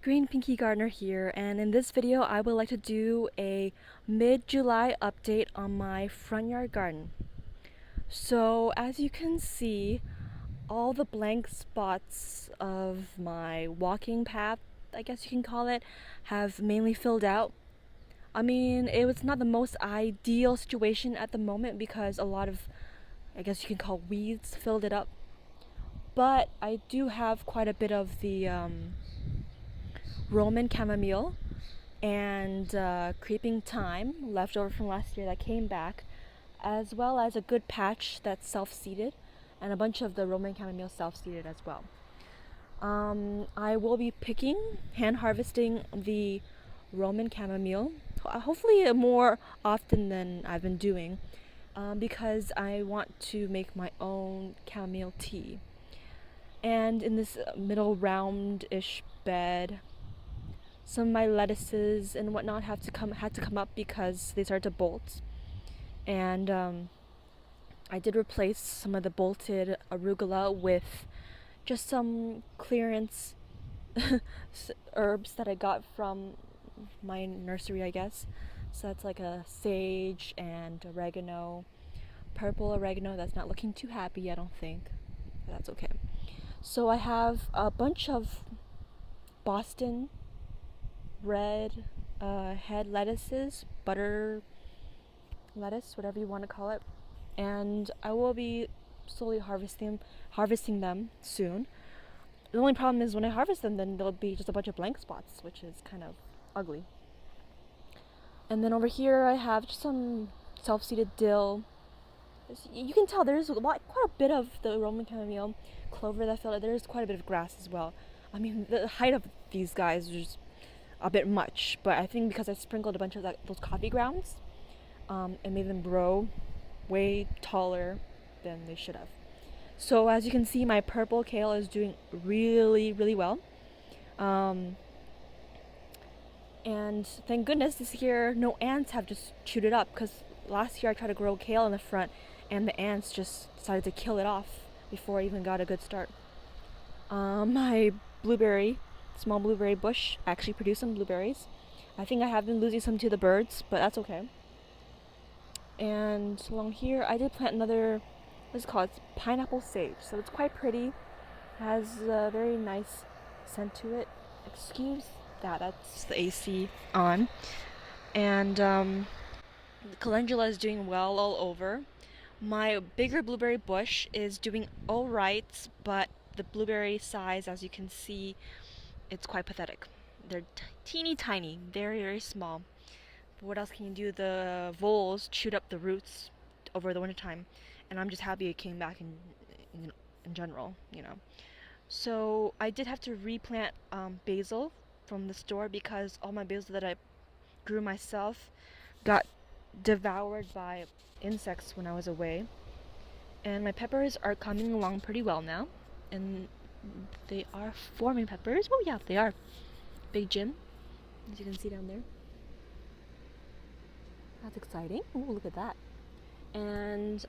Green Pinky Gardener here, and in this video I would like to do a mid-July update on my front yard garden. So as you can see, all the blank spots of my walking path, I guess you can call it, have mainly filled out. I mean, it was not the most ideal situation at the moment because a lot of, I guess you can call weeds, filled it up. But I do have quite a bit of the Roman chamomile and creeping thyme left over from last year that came back, as well as a good patch that's self-seeded and a bunch of the Roman chamomile self-seeded as well. I will be hand harvesting the Roman chamomile, hopefully more often than I've been doing, because I want to make my own chamomile tea. And in this middle round-ish bed, some of my lettuces and whatnot had to come up because they started to bolt. And I did replace some of the bolted arugula with just some clearance herbs that I got from my nursery, I guess. So that's like a sage and oregano, purple oregano that's not looking too happy, I don't think, but that's okay. So I have a bunch of Boston red head lettuces, butter lettuce, whatever you want to call it, and I will be slowly harvesting them soon. The only problem is when I harvest them, then there'll be just a bunch of blank spots, which is kind of ugly. And then over here I have just some self-seeded dill. You can tell there's quite a bit of the Roman chamomile clover that fell out. There's quite a bit of grass as well. I mean, the height of these guys is just a bit much, but I think because I sprinkled a bunch of those coffee grounds, it made them grow way taller than they should have. So as you can see, my purple kale is doing really, really well. And thank goodness this year no ants have just chewed it up, because last year I tried to grow kale in the front and the ants just decided to kill it off before I even got a good start. My small blueberry bush actually produced some blueberries. I think I have been losing some to the birds, but that's okay. And along here I did plant another, what's it called? It's pineapple sage. So it's quite pretty. It has a very nice scent to it. Excuse that, that's the AC on. And the calendula is doing well all over. My bigger blueberry bush is doing alright, but the blueberry size, as you can see, it's quite pathetic. They're teeny tiny, very, very small. But what else can you do? The voles chewed up the roots over the wintertime, and I'm just happy it came back in general, you know. So I did have to replant basil from the store because all my basil that I grew myself got devoured by insects when I was away. And my peppers are coming along pretty well now, and they are forming peppers. Oh yeah, they are. Big Jim, as you can see down there. That's exciting. Oh, look at that. And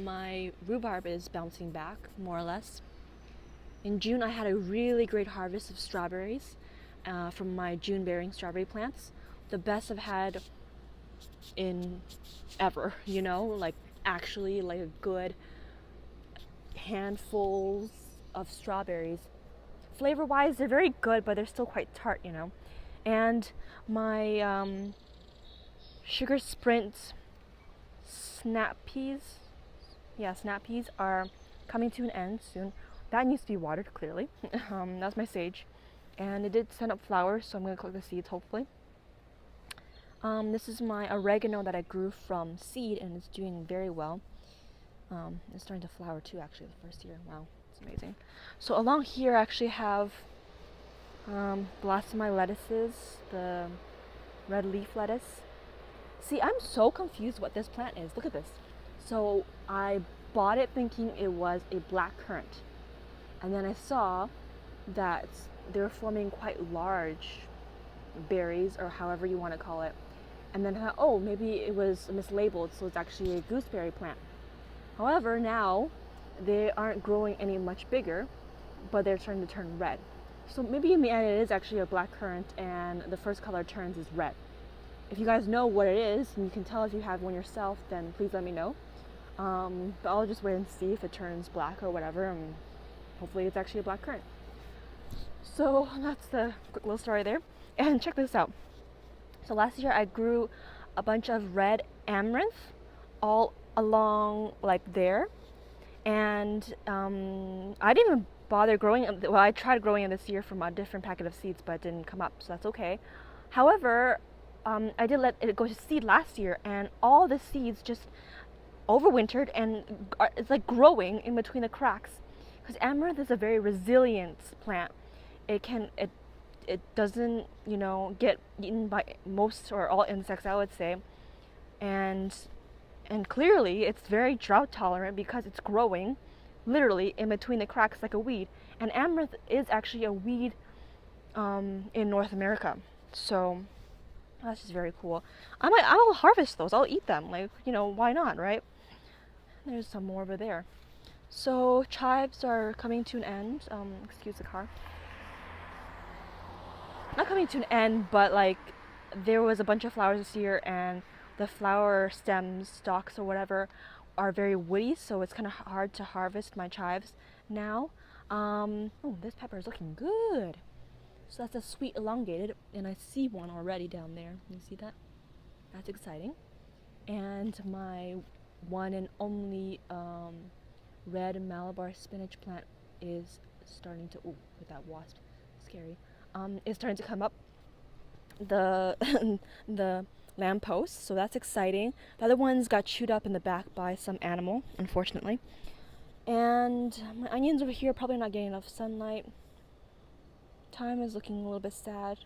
my rhubarb is bouncing back, more or less. In June, I had a really great harvest of strawberries from my June-bearing strawberry plants. The best I've had in ever, you know, like actually like a good handfuls of strawberries. Flavor-wise, they're very good, but they're still quite tart, you know. And my Sugar Sprint snap peas are coming to an end soon. That needs to be watered, clearly. That's my sage, and it did send up flowers, so I'm going to collect the seeds, hopefully. This is my oregano that I grew from seed, and it's doing very well. It's starting to flower too, actually, the first year. Wow, it's amazing. So along here I actually have the last of my lettuces, the red leaf lettuce. See, I'm so confused what this plant is. Look at this. So I bought it thinking it was a black currant, and then I saw that they were forming quite large berries, or however you want to call it. And then I thought, oh, maybe it was mislabeled, so it's actually a gooseberry plant. However, now they aren't growing any much bigger, but they're starting to turn red. So maybe in the end it is actually a black currant and the first color it turns is red. If you guys know what it is and you can tell if you have one yourself, then please let me know. But I'll just wait and see if it turns black or whatever, and hopefully it's actually a black currant. So that's the quick little story there. And check this out. So last year I grew a bunch of red amaranth all along like there, and I didn't even bother growing it. Well, I tried growing it this year from a different packet of seeds, but it didn't come up, so that's okay. However, I did let it go to seed last year, and all the seeds just overwintered and it's like growing in between the cracks. Because amaranth is a very resilient plant. It doesn't, you know, get eaten by most or all insects, I would say, and clearly it's very drought tolerant because it's growing literally in between the cracks like a weed. And amaranth is actually a weed in North America, so that's just very cool. I'll harvest those. I'll eat them. Like, you know, why not, right? There's some more over there. So chives are coming to an end. Excuse the car. Not coming to an end, but like there was a bunch of flowers this year, and the flower stems, stalks, or whatever are very woody, so it's kind of hard to harvest my chives now. Oh, this pepper is looking good. So that's a sweet elongated, and I see one already down there. You see that? That's exciting. And my one and only red Malabar spinach plant is starting to, ooh, with that wasp, scary, is starting to come up the the lamppost, so that's exciting. The other ones got chewed up in the back by some animal, unfortunately. And my onions over here are probably not getting enough sunlight. Time is looking a little bit sad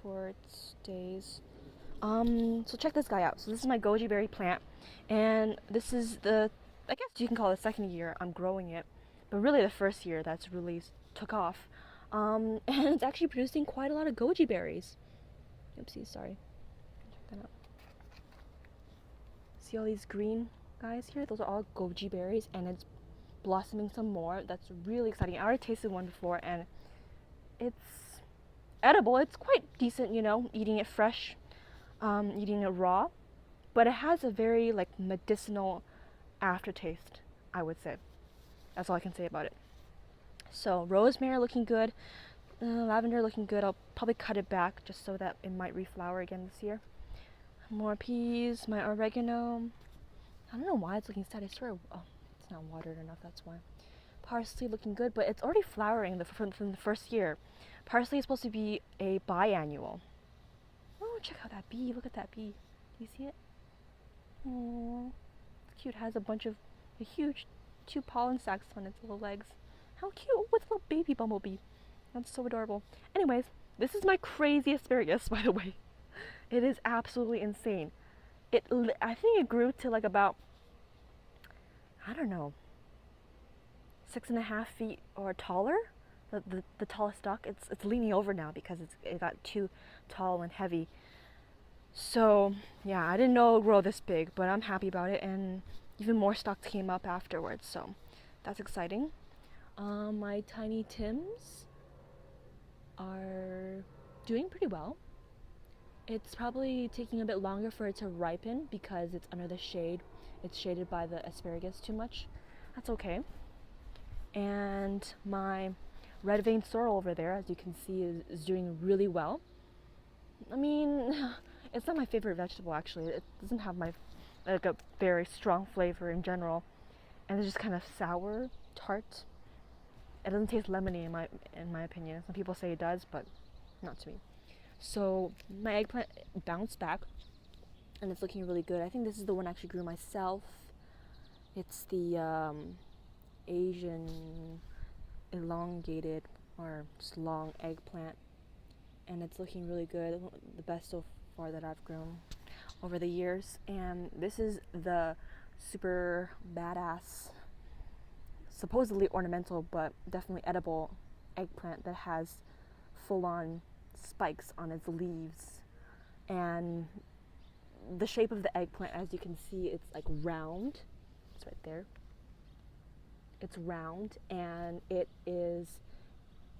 for its days. So check this guy out. So this is my goji berry plant, and this is the, I guess you can call it the second year I'm growing it, but really the first year that's really took off. And it's actually producing quite a lot of goji berries. Oopsie, sorry. Check that out. See all these green guys here? Those are all goji berries, and it's blossoming some more. That's really exciting. I already tasted one before, and it's edible. It's quite decent, you know, eating it fresh, eating it raw, but it has a very like medicinal aftertaste, I would say. That's all I can say about it. So rosemary looking good, lavender looking good. I'll probably cut it back just so that it might reflower again this year. More peas, my oregano. I don't know why it's looking sad. I swear, oh, it's not watered enough, that's why. Parsley looking good, but it's already flowering from the first year. Parsley is supposed to be a biannual. Oh, check out that bee. Look at that bee. Do you see it? Oh, it's cute. It has a huge 2 pollen sacs on its little legs. How cute, with a little baby bumblebee. That's so adorable. Anyways, this is my crazy asparagus, by the way. It is absolutely insane. I think it grew to like about, I don't know, 6.5 feet or taller. The tallest stalk. It's leaning over now because it got too tall and heavy. So yeah, I didn't know it would grow this big, but I'm happy about it, and even more stalks came up afterwards, so that's exciting. My tiny Tims are doing pretty well. It's probably taking a bit longer for it to ripen because it's under the shade. It's shaded by the asparagus too much. That's okay. And my red vein sorrel over there, as you can see, is doing really well. I mean, it's not my favorite vegetable actually. It doesn't have like a very strong flavor in general, and it's just kind of sour, tart. It doesn't taste lemony in my opinion. Some people say it does, but not to me. So my eggplant bounced back, and it's looking really good. I think this is the one I actually grew myself. It's the Asian elongated or just long eggplant, and it's looking really good. The best so far that I've grown over the years. And this is the super badass, supposedly ornamental but definitely edible eggplant that has full-on spikes on its leaves. And the shape of the eggplant, as you can see, it's like round. It's right there. It's round, and it is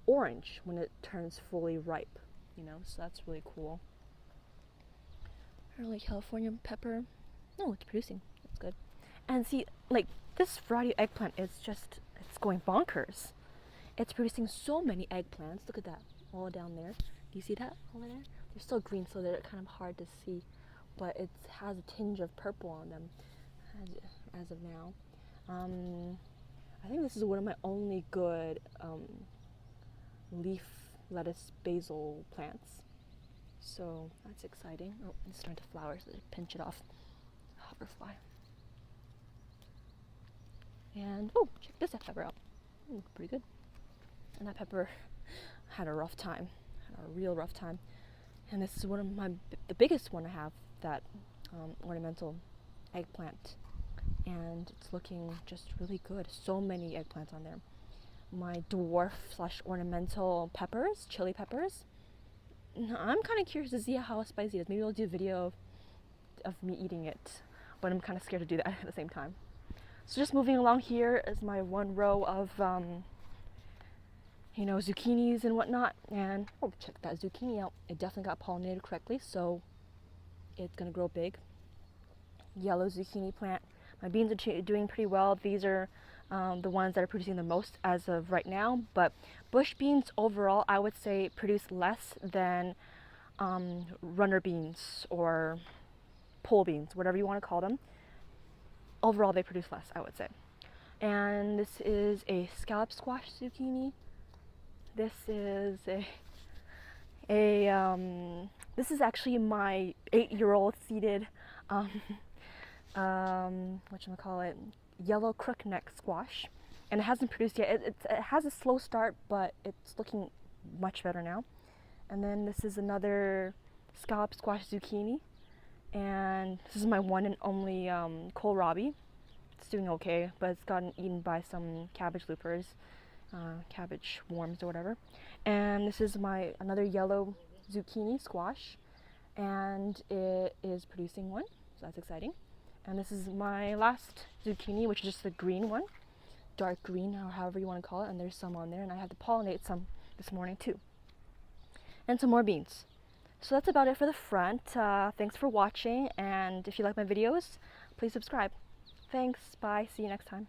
orange when it turns fully ripe, you know, so that's really cool. Early California pepper. No, it's producing. That's good. And see, like, this variety of eggplant is just, it's going bonkers. It's producing so many eggplants. Look at that, all down there. Do you see that over there? They're still green, so they're kind of hard to see, but it has a tinge of purple on them as of now. I think this is one of my only good leaf lettuce basil plants. So that's exciting. Oh, it's starting to flower, so I pinch it off. Hoverfly. And oh, check this pepper out. Pretty good. And that pepper had a rough time, had a real rough time. And this is one of the biggest one I have, that ornamental eggplant. And it's looking just really good. So many eggplants on there. My dwarf / ornamental peppers, chili peppers. I'm kind of curious to see how spicy it is. Maybe I'll do a video of me eating it, but I'm kind of scared to do that at the same time. So just moving along, here is my one row of you know, zucchinis and whatnot. And oh, check that zucchini out. It definitely got pollinated correctly, so it's gonna grow big. Yellow zucchini plant. My beans are doing pretty well. These are the ones that are producing the most as of right now, but bush beans overall, I would say, produce less than runner beans or pole beans, whatever you want to call them. Overall, they produce less, I would say. And this is a scallop squash zucchini. This is this is actually my 8-year-old seeded whatchamacallit, yellow crookneck squash, and it hasn't produced yet. It has a slow start, but it's looking much better now. And then this is another scallop squash zucchini, and this is my one and only kohlrabi. It's doing okay, but it's gotten eaten by some cabbage loopers, cabbage worms or whatever. And this is my another yellow zucchini squash, and it is producing one, so that's exciting. And this is my last zucchini, which is just the green one, dark green, or however you want to call it. And there's some on there, and I had to pollinate some this morning too. And some more beans. So that's about it for the front. Thanks for watching, and if you like my videos, please subscribe. Thanks, bye, see you next time.